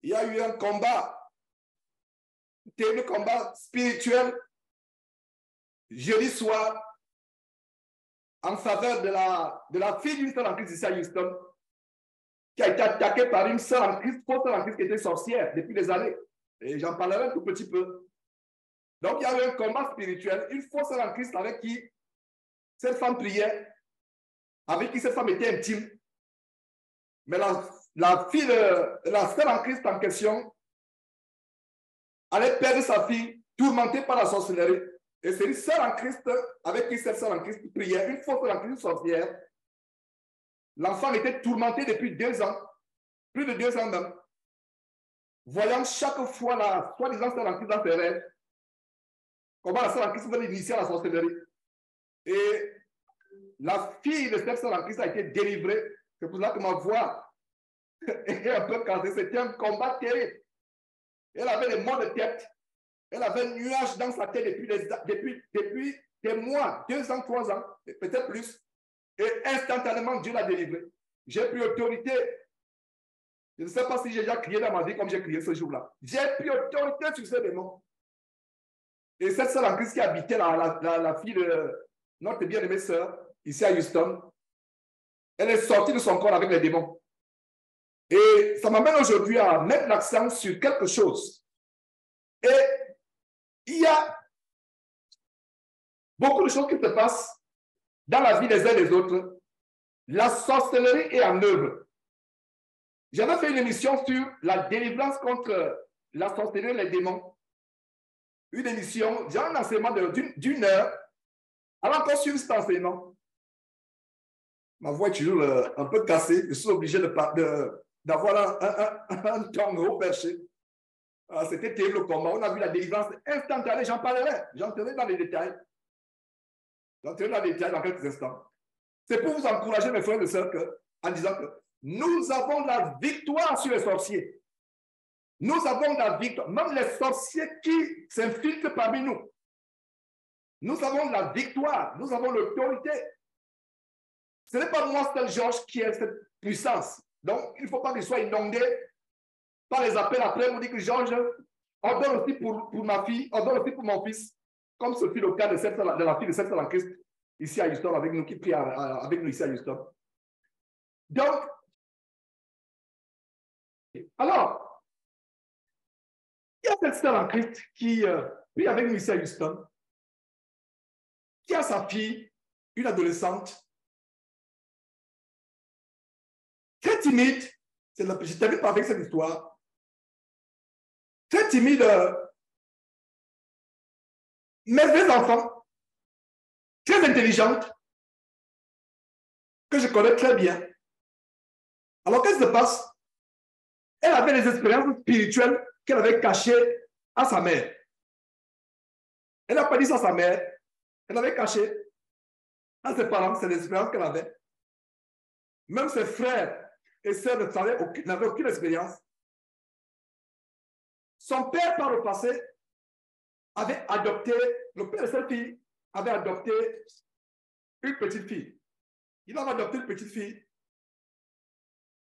il y a eu un combat, un terrible combat spirituel, jeudi soir, en faveur de la fille d'une sœur en Christ ici à Houston, qui a été attaquée par une sœur en Christ, fausse sœur en Christ qui était sorcière depuis des années. Et j'en parlerai un tout petit peu. Donc, il y a eu un combat spirituel, une fausse sœur en Christ avec qui cette femme priait, avec qui cette femme était intime. Mais la fille, la sœur en Christ en question, allait perdre sa fille, tourmentée par la sorcellerie. Et c'est une sœur en Christ avec qui cette sœur en Christ priait, une fausse sœur en Christ sorcière. L'enfant était tourmenté depuis 2 ans, plus de 2 ans même, voyant chaque fois la soi-disant sœur en Christ dans ses rêves, comment la sœur en Christ veut l'initier à la sorcellerie. Et la fille de cette sœur en Christ a été délivrée. C'est pour ça que ma voix est un peu cassée. C'était un combat terrible. Elle avait des maux de tête. Elle avait un nuage dans sa tête depuis des mois, 2 ans, 3 ans, peut-être plus. Et instantanément, Dieu l'a délivrée. J'ai pris autorité. Je ne sais pas si j'ai déjà crié dans ma vie comme j'ai crié ce jour-là. J'ai pris autorité sur ces démons. Et cette sœur en Christ qui habitait la fille de notre bien-aimée sœur, ici à Houston, elle est sortie de son corps avec les démons. Et ça m'amène aujourd'hui à mettre l'accent sur quelque chose. Et il y a beaucoup de choses qui se passent dans la vie des uns et des autres. La sorcellerie est en œuvre. J'avais fait une émission sur la délivrance contre la sorcellerie et les démons. Une émission, j'ai un enseignement d'une heure. Alors qu'on suit cet enseignement, ma voix est toujours un peu cassée. Je suis obligé d'avoir un ton haut perché. C'était terrible le combat. On a vu la délivrance instantanée. J'en parlerai. J'entrerai dans les détails. J'entrerai dans les détails dans quelques instants. C'est pour vous encourager, mes frères et sœurs, en disant que nous avons la victoire sur les sorciers. Nous avons la victoire. Même les sorciers qui s'infiltrent parmi nous. Nous avons la victoire. Nous avons l'autorité. Ce n'est pas moi, seul Georges, qui a cette puissance. Donc, il ne faut pas qu'il soit inondé par les appels après. On dit que Georges, on donne aussi pour ma fille, on donne aussi pour mon fils. Comme ce fut le cas de la fille de cette sœur en Christ, ici à Houston, avec nous, qui prie avec nous ici à Houston. Donc, alors, il y a cette sœur en Christ qui prie avec nous ici à Houston, qui a sa fille, une adolescente, très timide. Je termine pas avec cette histoire. Très timide, mais des enfants, très intelligente, que je connais très bien. Alors, qu'est-ce qui se passe? Elle avait des expériences spirituelles qu'elle avait cachées à sa mère. Elle n'a pas dit ça à sa mère. Elle avait caché à ses parents ces expériences qu'elle avait. Même ses frères et sœurs n'avaient aucune expérience. Son père, par le passé, avait adopté, le père de cette fille avait adopté une petite fille. Il avait adopté une petite fille.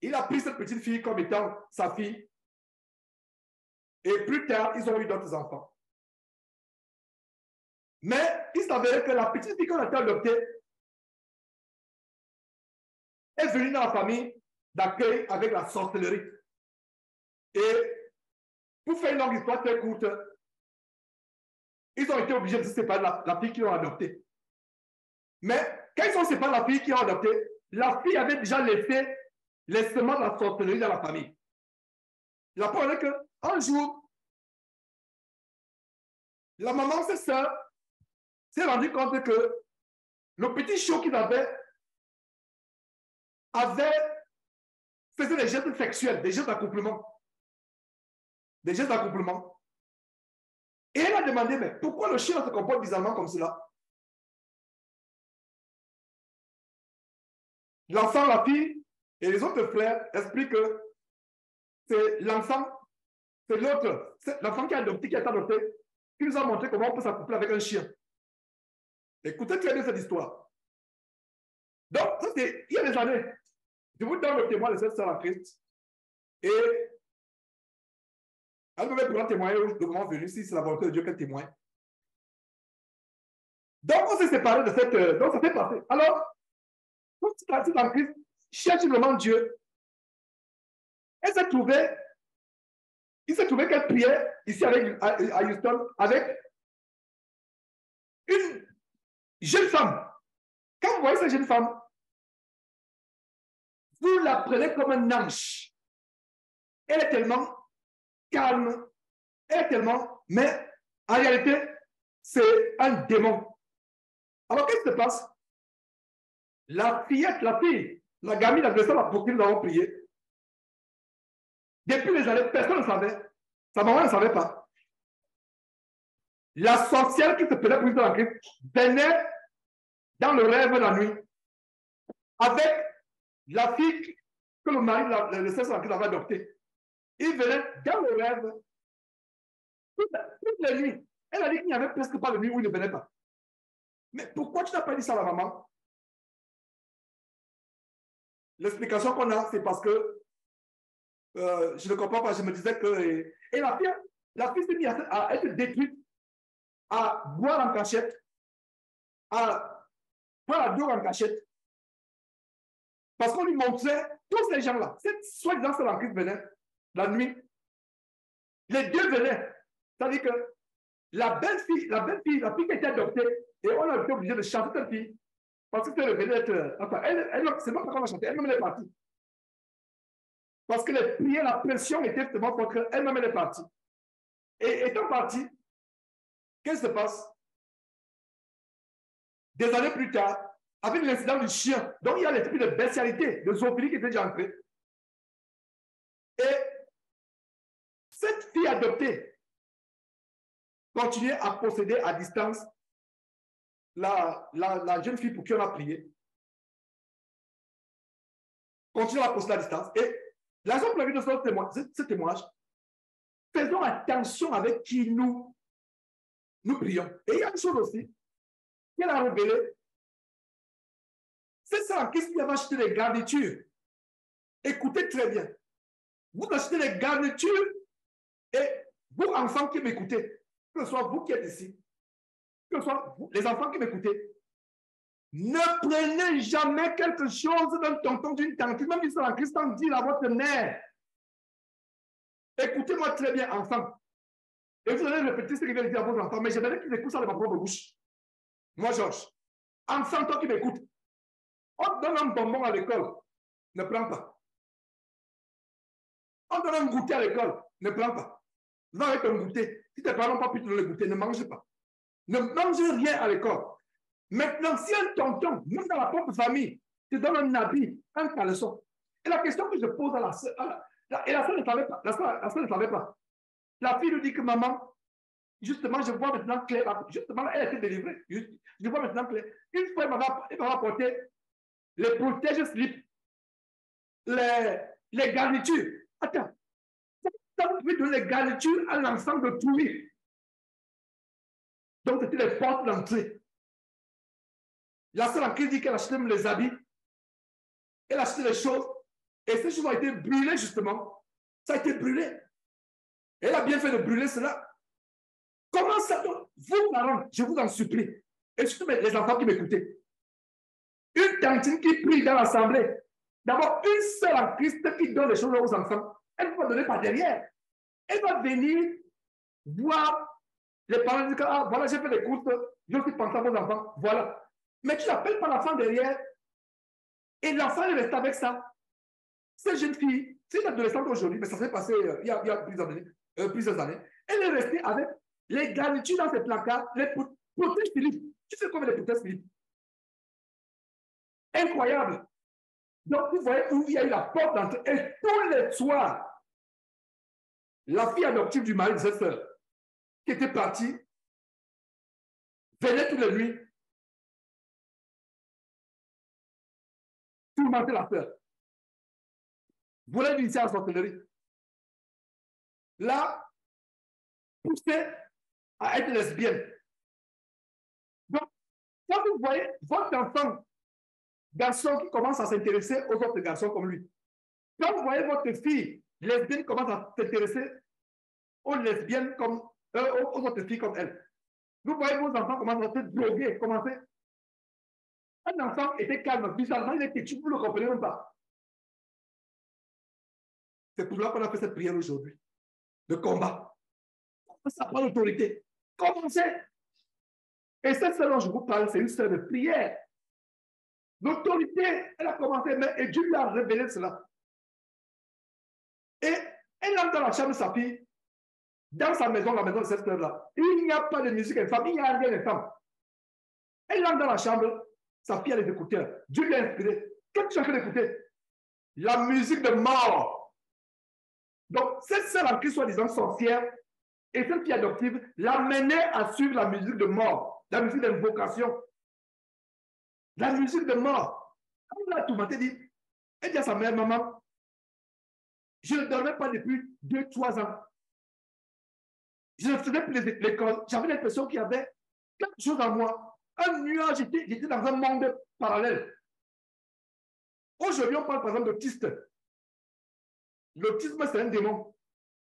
Il a pris cette petite fille comme étant sa fille. Et plus tard, ils ont eu d'autres enfants. Mais il s'avérait que la petite fille qu'on a adoptée est venue dans la famille d'accueil avec la sorcellerie. Et pour faire une longue histoire très courte, ils ont été obligés de se séparer de la fille qu'ils ont adoptée. Mais quand ils ont séparé la fille qu'ils ont adoptée, la fille avait déjà laissé les semences de la sorcellerie dans la famille. La preuve est qu'un jour, la maman, ses sœurs, s'est rendu compte que le petit chiot qu'ils avaient faisait des gestes sexuels, des gestes d'accouplement. Des gestes d'accouplement. Et elle a demandé, mais pourquoi le chien se comporte bizarrement comme cela? L'enfant, la fille et les autres frères expliquent que c'est l'enfant, c'est l'autre, c'est l'enfant qui a adopté, qui a été adopté, qui nous a montré comment on peut s'accoupler avec un chien. Écoutez très bien cette histoire. Donc, ça c'est il y a des années. Je vous donne le témoin de cette sœur en Christ. Et Elle peut même pouvoir témoigner le moment venu, si c'est la volonté de Dieu qu'elle témoigne. Donc, on s'est séparés de cette... donc, ça s'est passé. Alors, toute cette en Christ cherche vraiment Dieu. Elle s'est trouvée... Il s'est trouvé qu'elle priait ici à Houston avec une jeune femme. Quand vous voyez cette jeune femme, vous la prenez comme un ange. Elle est tellement calme, elle est tellement... Mais en réalité, c'est un démon. Alors, qu'est-ce qui se passe? La fillette, la fille, la gamine, l'adolescente pour qui nous avons prié, depuis les années, personne ne savait. Sa maman ne savait pas. La sorcière qui se faisait pour dans Christ venait dans le rêve la nuit avec la fille que le mari, le Seigneur qui l'avait adoptée. Il venait dans le rêve toutes les nuits. Elle a dit qu'il n'y avait presque pas de nuit où il ne venait pas. Mais pourquoi tu n'as pas dit ça à la maman? L'explication qu'on a, c'est parce que je ne comprends pas. Je me disais que... Et la fille s'est mise à être détruite, à boire en cachette, à boire la drogue en cachette. Parce qu'on lui montrait tous ces gens-là. Cette soi-disant seule en Christ venait la nuit. Les deux venaient. C'est-à-dire que la fille qui était adoptée, et on a été obligé de chanter cette fille. Parce qu'elle venait être... Enfin, c'est pas qu'on a chanté, elle-même elle est partie. Parce que les prières, la pression était justement contre elle-même elle est partie. Et étant partie, qu'est-ce qui se passe? Des années plus tard, avec l'incident du chien, donc il y a l'esprit de bestialité, de zoophilie qui était déjà entré. Et cette fille adoptée continuait à posséder à distance la jeune fille pour qui on a prié. Continue à posséder à distance. Et la raison pour laquelle de ce témoignage, faisons attention avec qui nous prions. Et il y a une chose aussi qu'elle a révélée. C'est ça, qu'est-ce qu'il y avait acheté des garnitures? Écoutez très bien. Vous achetez des garnitures et vous, enfants qui m'écoutez, que ce soit vous qui êtes ici, que ce soit vous, les enfants qui m'écoutez, ne prenez jamais quelque chose d'un tonton, d'une tante, même si c'est en Christ, dit à votre mère. Écoutez-moi très bien, enfants. Et vous allez répéter ce que je viens de dire à vos enfants, mais j'aimerais qu'ils écoutent ça de ma propre bouche. Moi, Georges, enfant, toi qui m'écoutes, on te donne un bonbon à l'école, ne prends pas. On te donne un goûter à l'école, ne prends pas. Va avec un goûter. Si tes parents n'ont pas pu te donner le goûter, ne mange pas. Ne mange rien à l'école. Maintenant, si un tonton, même dans la propre famille, te donne un habit, un caleçon, et la question que je pose à la soeur, et la soeur ne savait pas, la soeur ne savait pas. La fille lui dit que maman, justement, je vois maintenant clair, justement, elle a été délivrée. Je vois maintenant clair. Une fois, elle m'a apporté les protège-slips, les garnitures. Attends, ça vous pouvez donner les garnitures à l'enfant de Touy. Donc, c'était les portes d'entrée. La sœur en Christ dit qu'elle achetait même les habits, elle achetait les choses, et ces choses ont été brûlées, justement. Ça a été brûlé. Elle a bien fait de brûler cela. Comment ça? Vous, parents, je vous en supplie, et surtout les enfants qui m'écoutaient, une tantine qui prie dans l'assemblée, d'abord une seule en Christ qui donne les choses aux enfants, elle ne va donner par derrière. Elle va venir voir les parents dire que, ah, voilà, j'ai fait des courses, je suis pensé à vos enfants, voilà. Mais tu n'appelles pas l'enfant derrière, et l'enfant est resté avec ça. Cette jeune fille, c'est une adolescente aujourd'hui, mais ça s'est passé il y a plusieurs années. Elle est restée avec les garnitures dans ses placards, les protèges Philippe. Tu sais quoi les protèges Philippe? Incroyable. Donc, vous voyez où il y a eu la porte d'entrée. Et tous les soirs, la fille adoptive du mari de cette sœur, qui était partie, venait toutes les nuits tourmenter la sœur. Voulait l'initier à la sorcellerie. Là, poussée à être lesbienne. Donc, quand vous voyez votre enfant, garçon qui commence à s'intéresser aux autres garçons comme lui, quand vous voyez votre fille lesbienne commence à s'intéresser aux lesbiennes comme aux autres filles comme elles. Vous voyez vos enfants commencent à se droguer, commencer. Un enfant était calme, bizarrement, il était têtu, vous ne le comprenez même pas. C'est pour cela qu'on a fait cette prière aujourd'hui. De combat. Ça prend l'autorité. Commencez. Et cette sœur dont je vous parle, c'est une sœur de prière. L'autorité, elle a commencé, et Dieu lui a révélé cela. Et elle entre dans la chambre de sa fille, dans sa maison, la maison de cette sœur-là. Il n'y a pas de musique infâme, il n'y a rien d'infâme. Elle entre dans la chambre, sa fille a les écouteurs. Dieu lui a inspiré. Qu'est-ce que tu as fait d'écouter? La musique de mort. Donc, cette sœur en Christ, soi-disant sorcière, et cette fille adoptive, l'amenait à suivre la musique de mort, la musique d'invocation, la musique de mort. Elle a tout matin dit, elle dit à sa mère, maman, je ne dormais pas depuis 2-3 ans. Je ne faisais plus l'école. J'avais l'impression qu'il y avait quelque chose en moi. Un nuage, j'étais dans un monde parallèle. Aujourd'hui, on parle par exemple d'autiste. L'autisme, c'est un démon.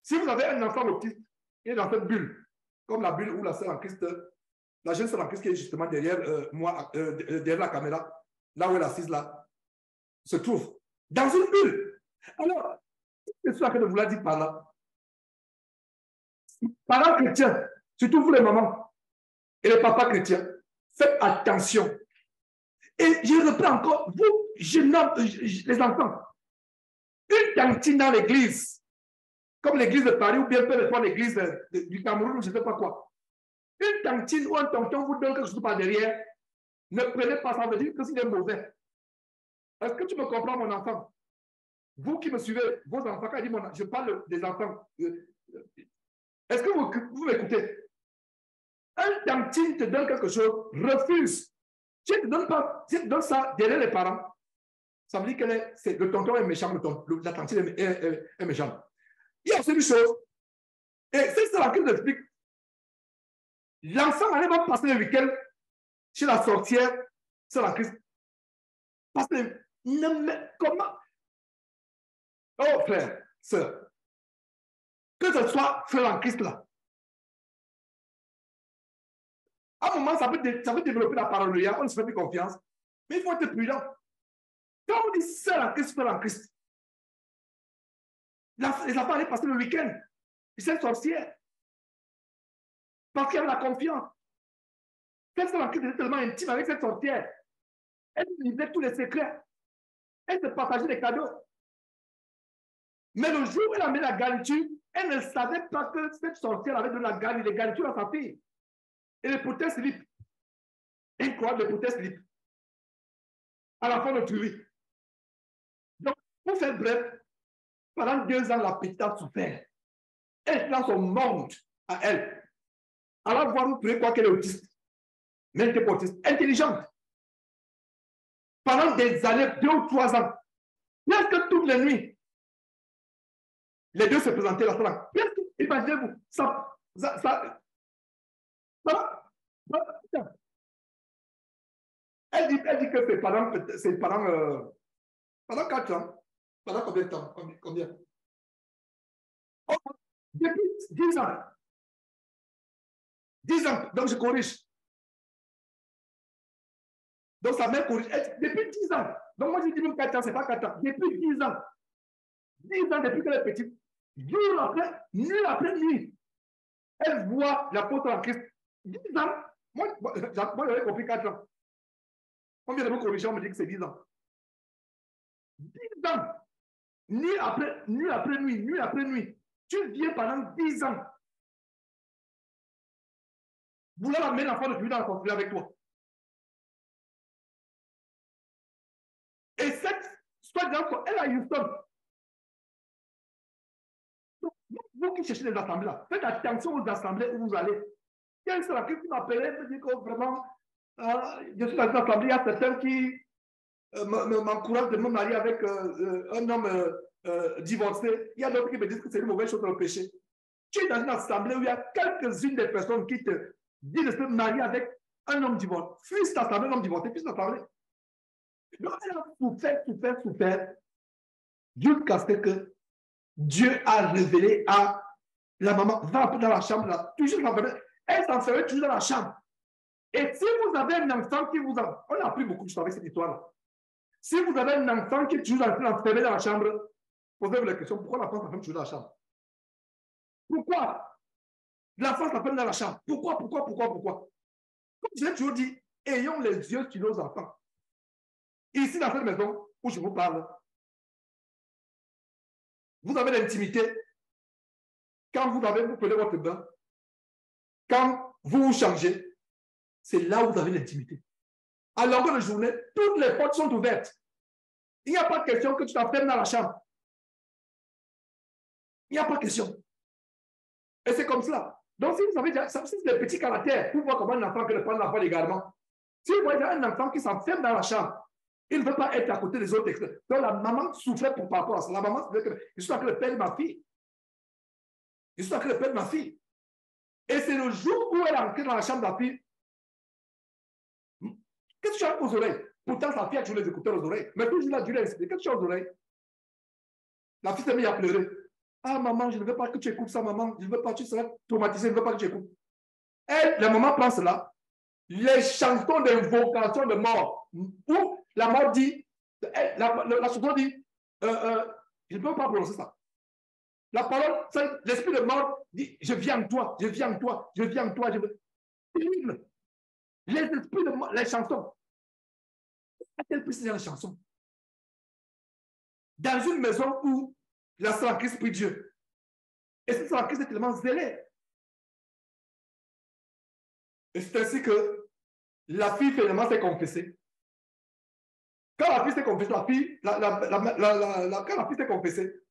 Si vous avez un enfant autiste, il est dans cette bulle, comme la bulle où la sœur en Christ, la jeune sœur en Christ qui est justement derrière moi, derrière la caméra, là où elle est assise là, se trouve dans une bulle. Alors, c'est ce que je vous l'ai dit par là. Parents chrétiens, surtout vous les mamans et les papas chrétiens, faites attention. Et je reprends encore, vous, les enfants, une cantine dans l'église, comme l'église de Paris ou bien peut-être l'église du Cameroun, je ne sais pas quoi. Une cantine où un tonton vous donne quelque chose par derrière, ne prenez pas ça, veut dire que c'est mauvais. Est-ce que tu me comprends, mon enfant? Vous qui me suivez, vos enfants, quand je dis je parle des enfants. Est-ce que vous m'écoutez? Un cantine te donne quelque chose, refuse. Si tu ne donnes pas, si tu donnes ça derrière les parents, ça veut dire que le tonton est méchant, la cantine est méchante. Il y a aussi une chose, et c'est ça que je vous explique. L'enfant allait même passer le week-end chez la sorcière, c'est la Christ. Parce que, comment? Oh, frère, sœur, que ce soit frère en Christ là, à un moment, ça peut développer la paranoïa, on ne se fait plus confiance, mais il faut être prudent. Quand on dit sœur en Christ, frère en Christ, les enfants allaient passer le week-end chez cette sorcière. Parce qu'il y avait la confiance. Cette sœur en Christ était tellement intime avec cette sorcière. Elle lisait tous les secrets. Elle se partageait des cadeaux. Mais le jour où elle a mis la garniture, elle ne savait pas que cette sorcière avait de la garniture à sa fille. Et le poté slip. Incroyable, le poté slip. À la fin de tuerie. Donc, pour faire bref, pendant 2 ans, la petite a souffert. Elle est dans son monde à elle. Alors, voir vous pouvez croire qu'elle est autiste. Mais elle était pas autiste. Intelligente. Pendant des années, 2 ou 3 ans, presque toutes les nuits, les deux se présentaient là. Imaginez-vous, elle dit que c'est pendant 4 ans. Pendant combien de temps? Combien? Oh, depuis 10 ans. 10 ans, donc je corrige. Donc sa mère corrige. Depuis 10 ans. Donc moi je dis même 4 ans, c'est pas 4 ans. Depuis 10 ans. 10 ans depuis qu'elle est petite. Jour après, nuit après nuit. Elle voit l'apôtre en Christ. 10 ans. Moi j'avais compris 4 ans. Combien de vous corrigez, on me dit que c'est 10 ans. 10 ans. Nuit après nuit, nuit après nuit. Tu viens pendant 10 ans. Vous l'avez amené l'enfant de Dieu dans la conflit avec toi. Et cette soi-disant, elle a Houston. Donc, vous qui cherchez les assemblées là, faites attention aux assemblées où vous allez. Il y a une seule qui m'appelait, me dit que vraiment, je suis dans une assemblée, il y a certains qui m'encouragent de me marier avec un homme divorcé. Il y a d'autres qui me disent que c'est une mauvaise chose dans le péché. Tu es dans une assemblée où il y a quelques-unes des personnes qui te disent de se marier avec un homme divorcé. Fuis cette assemblée, un homme divorcé, fuis cette assemblée. Donc, elle a souffert, jusqu'à ce que Dieu a révélé à la maman va dans la chambre, là, toujours s'enfermer. Elle s'enferme toujours dans la chambre. Et si vous avez un enfant qui vous a... On a appris beaucoup de choses avec cette histoire-là. Si vous avez un enfant qui est toujours enfermé dans la chambre, posez-vous la question, pourquoi l'enfant s'enferme toujours dans la chambre? Pourquoi l'enfant s'enferme dans la chambre? Pourquoi? Comme je l'ai toujours dit, ayons les yeux sur nos enfants. Ici, dans cette maison où je vous parle, vous avez l'intimité. Quand vous prenez votre bain, quand vous vous changez, c'est là où vous avez l'intimité. À longueur de journée, toutes les portes sont ouvertes. Il n'y a pas de question que tu t'enfermes dans la chambre. Il n'y a pas de question. Et c'est comme cela. Donc, si vous avez déjà, si c'est des petits caractères, pour voir comment un enfant peut prendre l'enfant également. Si vous voyez un enfant qui s'enferme dans la chambre, il ne veut pas être à côté des autres. Donc, la maman souffrait par rapport à ça. La maman souffrait que je suis en train de perdre ma fille. Je suis en train de perdre ma fille. Et c'est le jour où elle est entrée dans la chambre de la fille. Qu'est-ce que tu as aux oreilles? Pourtant, sa fille a toujours les écouteurs aux oreilles. Mais toujours là, Dieu l'a expliqué. Qu'est-ce que tu as aux oreilles? La fille s'est mise à pleurer. Ah, maman, je ne veux pas que tu écoutes ça, maman. Je ne veux pas, tu seras traumatisée, je ne veux pas que tu écoutes. Elle, la maman prend cela. Les chansons d'invocation de mort, où la mort dit, la chanson dit, je ne peux pas prononcer ça. La parole, l'esprit de mort dit, je viens en toi, je viens en toi, je viens en toi. Terrible. Les esprits de mort, les chansons. À quel prix c'est dans les chansons? Dans une maison où la sœur en Christ prie Dieu. Et cette sœur en Christ est tellement zélée. Et c'est ainsi que la fille finalement s'est confessée. Quand la fille s'est confessée, quand la fille s'est confessée,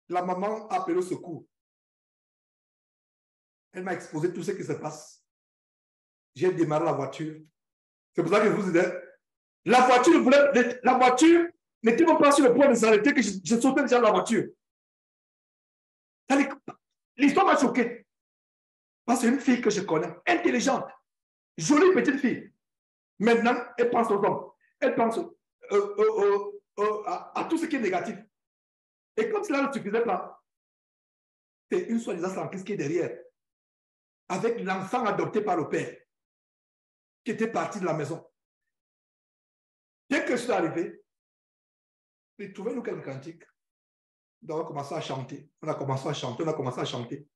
la maman a appelé au secours. Elle m'a exposé tout ce qui se passe. J'ai démarré la voiture. C'est pour ça que je vous disais, la voiture n'était même pas sur le point de s'arrêter que je sautais déjà de la voiture. L'histoire m'a choqué. Parce que c'est une fille que je connais, intelligente, jolie petite fille. Maintenant, elle pense aux hommes. Elle pense à tout ce qui est négatif. Et comme cela ne suffisait pas, c'est une soi-disant scientiste qui est derrière, avec l'enfant adopté par le père, qui était parti de la maison. Dès que je suis arrivé, j'ai trouvé nous quelques cantiques. On a commencé à chanter. On a commencé à chanter.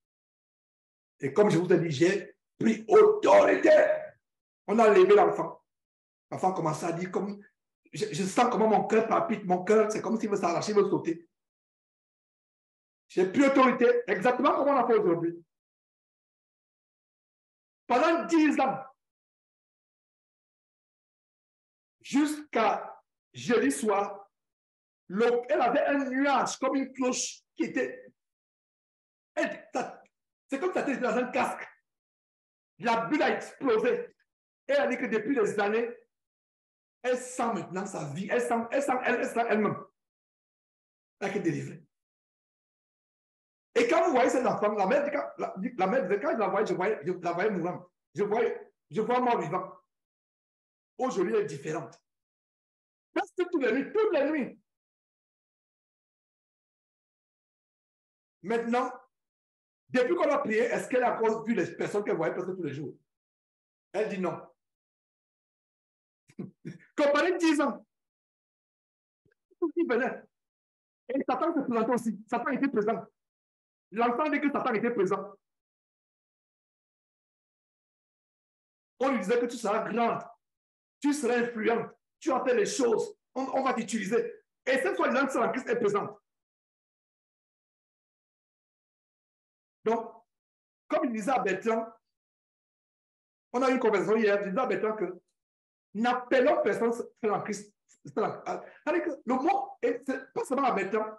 Et comme je vous ai dit, j'ai pris autorité. On a levé l'enfant. L'enfant commence à dire, comme, je sens comment mon cœur palpite. Mon cœur, c'est comme s'il veut s'arracher, il veut sauter. J'ai pris autorité, exactement comme on a fait aujourd'hui. Pendant 10 ans, jusqu'à jeudi soir, elle avait un nuage comme une cloche qui était... C'est comme si elle était dans un casque. La bulle a explosé. Elle a dit que depuis des années, elle sent maintenant sa vie. Elle sent elle-même. Elle a été délivrée. Et quand vous voyez cet enfant, la mère disait, quand je la voyais, je la voyais mourante. Je vois mort vivant. Aujourd'hui, elle est différente. Parce que toutes les nuits. Maintenant, depuis qu'on a prié, est-ce qu'elle a encore vu les personnes qu'elle voyait presque tous les jours? Elle dit non. Comparé 10 ans. Tout qui venait. Et Satan se présentait aussi. Satan était présent. L'enfant dit que Satan était présent. On lui disait que tu seras grande, tu seras influente, tu as fait les choses, on va t'utiliser. Et cette fois, l'âme en Christ est présente. Donc, comme il disait à Bertrand, on a eu une conversation hier, je disais à Bertrand que n'appelons personne en Christ. Le mot, c'est pas seulement à Bertrand,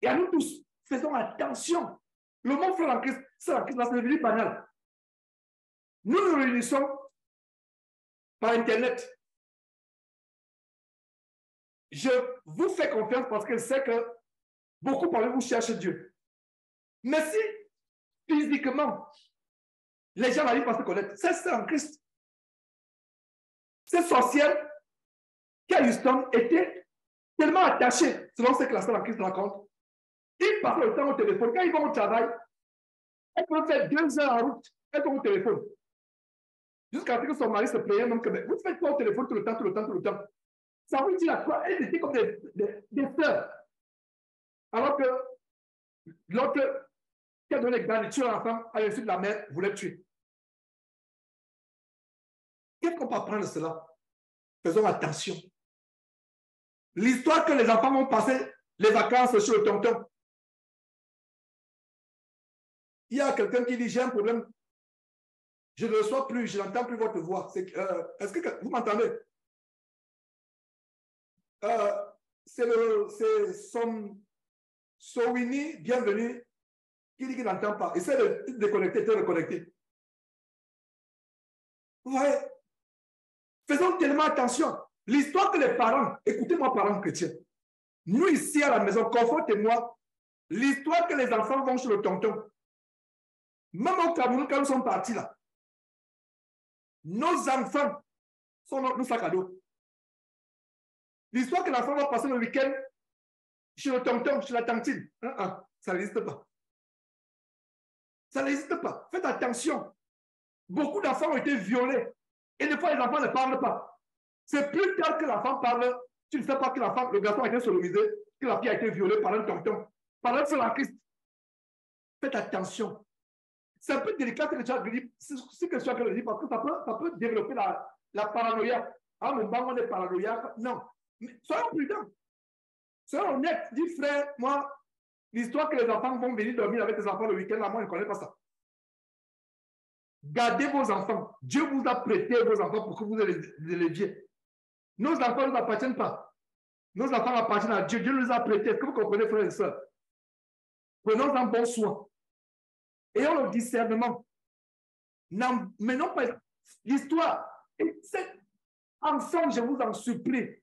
et à nous tous, faisons attention. Le mot frère en Christ, c'est devenu banal. Nous nous réunissons par Internet. Je vous fais confiance parce que je sais que beaucoup parmi vous cherchent Dieu. Mais si physiquement, les gens n'arrivent pas à se connaître, c'est en Christ. Cette sorcière qui à Houston était tellement attachée, selon ce que la sœur en Christ raconte, il passent le temps au téléphone. Quand ils vont au travail, elles peuvent faire 2 heures en route. Elles sont au téléphone. Jusqu'à ce que son mari se plaigne même que vous faites quoi au téléphone tout le temps, tout le temps, tout le temps. Ça veut dire à quoi? Elles étaient comme des sœurs. Alors que l'autre qui a donné la nourriture à l'enfant, à l'insu de la mère, voulait tuer. Qu'est-ce qu'on peut apprendre de cela? Faisons attention. L'histoire que les enfants vont passer les vacances sur le tonton. Il y a quelqu'un qui dit, j'ai un problème. Je ne reçois plus, je n'entends plus votre voix. Est-ce que vous m'entendez? C'est Sowini, bienvenue, qui dit qu'il n'entend pas. Essaie de déconnecter, de reconnecter. Vous voyez? Faisons tellement attention. L'histoire que les parents, écoutez-moi, parents chrétiens, nous ici à la maison, confortez-moi, l'histoire que les enfants vont sur le tonton, même au Cameroun, quand nous sommes partis là, nos enfants sont nos sacs à dos. L'histoire que l'enfant va passer le week-end chez le tonton, chez la tantine, ça n'existe pas. Ça n'existe pas. Faites attention. Beaucoup d'enfants ont été violés. Et des fois, les enfants ne parlent pas. C'est plus tard que l'enfant parle, tu ne sais pas que le garçon a été sodomisé, que la fille a été violée par un tonton, par un seul en Christ. Faites attention. C'est un peu délicat que tu as dit, c'est que tu as dit, parce que ça peut développer la paranoïa. Ah, mais on est paranoïaque. Non. Mais soyons prudents. Soyons honnêtes. Dis, frère, moi, l'histoire que les enfants vont venir dormir avec les enfants le week-end, moi, je ne connais pas ça. Gardez vos enfants. Dieu vous a prêté vos enfants pour que vous les éleviez. Nos enfants ne nous appartiennent pas. Nos enfants appartiennent à Dieu. Dieu nous a prêtés. Est-ce que vous comprenez, frères et sœurs? Prenons-en bon soin. Ayons le discernement. Menons pas l'histoire. Ensemble, je vous en supplie.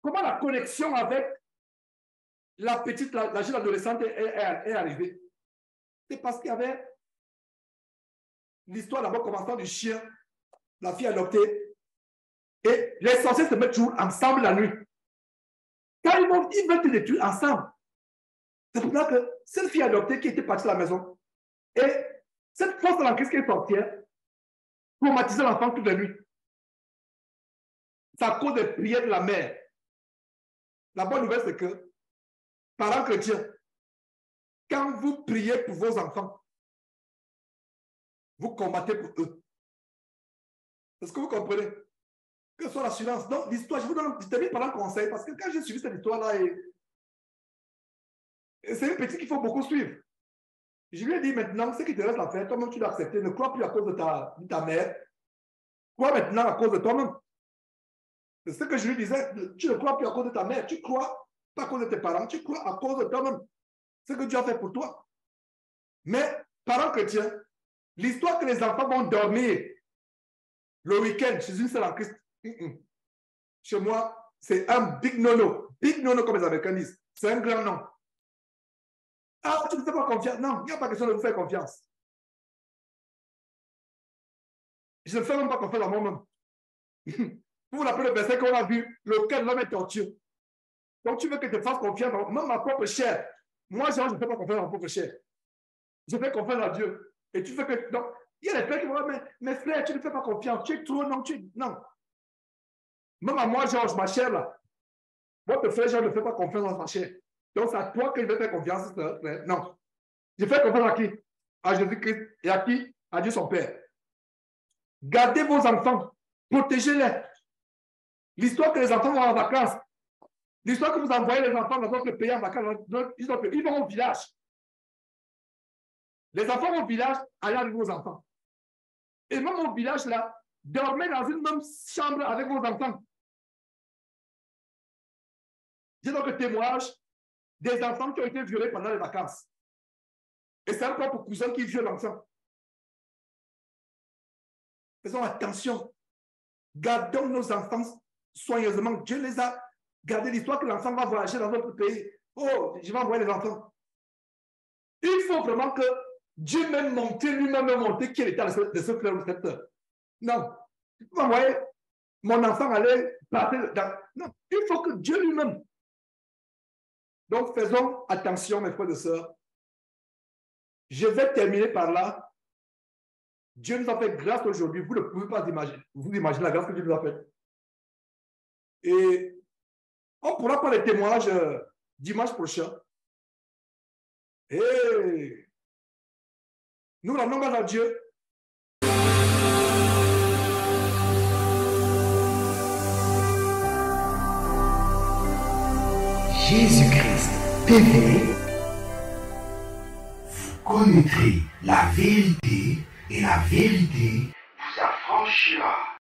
Comment la connexion avec la jeune adolescente est arrivée? C'est parce qu'il y avait l'histoire d'abord commençant du chien, la fille adoptée, et les sorciers se mettent toujours ensemble la nuit. Quand ils veulent te détruire ensemble. C'est pour ça que cette fille adoptée qui était partie de la maison, et cette force de la crise qui est sorcière, traumatisait l'enfant toute la nuit. C'est à cause des prières de la mère. La bonne nouvelle, c'est que, parents chrétiens, quand vous priez pour vos enfants, vous combattez pour eux. Est-ce que vous comprenez? Que ce soit l'assurance. Donc, l'histoire, je termine par un conseil, parce que quand j'ai suivi cette histoire-là, c'est une petite qu'il faut beaucoup suivre. Je lui ai dit maintenant, ce qui te reste à faire, toi-même tu dois accepter, ne crois plus à cause de ta mère, crois maintenant à cause de toi-même. C'est ce que je lui disais, tu ne crois plus à cause de ta mère, tu crois pas à cause de tes parents, tu crois à cause de toi-même. Ce que Dieu a fait pour toi. Mais, parents chrétiens, l'histoire que les enfants vont dormir le week-end chez une seule en Christ, chez moi, c'est un big no-no. Big no-no comme les Américains disent. C'est un grand non. Ah, tu ne fais pas confiance. Non, il n'y a pas question de vous faire confiance. Je ne fais même pas confiance à moi-même. Vous l'appelez le verset qu'on a vu, lequel l'homme est tortueux. Donc tu veux que je te fasse confiance, même ma propre chair. Moi, je ne fais pas confiance à ma propre chair. Je fais confiance à Dieu. Et tu fais que. Donc, il y a des frères qui vont dire, mais frère, tu ne fais pas confiance. Tu es trop, non, non. Même à moi, Georges, ma chair, là. Votre frère, je ne fais pas confiance dans ma chair. Donc, c'est à toi que je vais faire confiance. Non. Je fais confiance à qui? À Jésus-Christ. Et à qui? À Dieu son Père. Gardez vos enfants. Protégez-les. L'histoire que les enfants vont en vacances. L'histoire que vous envoyez les enfants dans notre pays en vacances. Ils vont au village. Les enfants vont au village, allez avec vos enfants. Et même au village, là, dormez dans une même chambre avec vos enfants. J'ai donc le témoignage des enfants qui ont été violés pendant les vacances. Et c'est un propre cousin qui viole l'enfant. Faisons attention. Gardons nos enfants soigneusement. Dieu les a gardés. L'histoire que l'enfant va voyager dans notre pays. Oh, je vais envoyer les enfants. Il faut vraiment que Dieu m'ait montré, lui-même m'a montré qui est l'état de ce frère ou cette sœur. Non. Vous voyez, mon enfant allait partir dans. Non. Il faut que Dieu lui-même Donc, faisons attention, mes frères et sœurs. Je vais terminer par là. Dieu nous a fait grâce aujourd'hui. Vous ne pouvez pas vous imaginer la grâce que Dieu nous a faite. Et on pourra prendre les témoignages dimanche prochain. Et nous rendons grâce à Dieu. Jésus-Christ TV, vous connaîtrez la vérité et la vérité vous affranchira.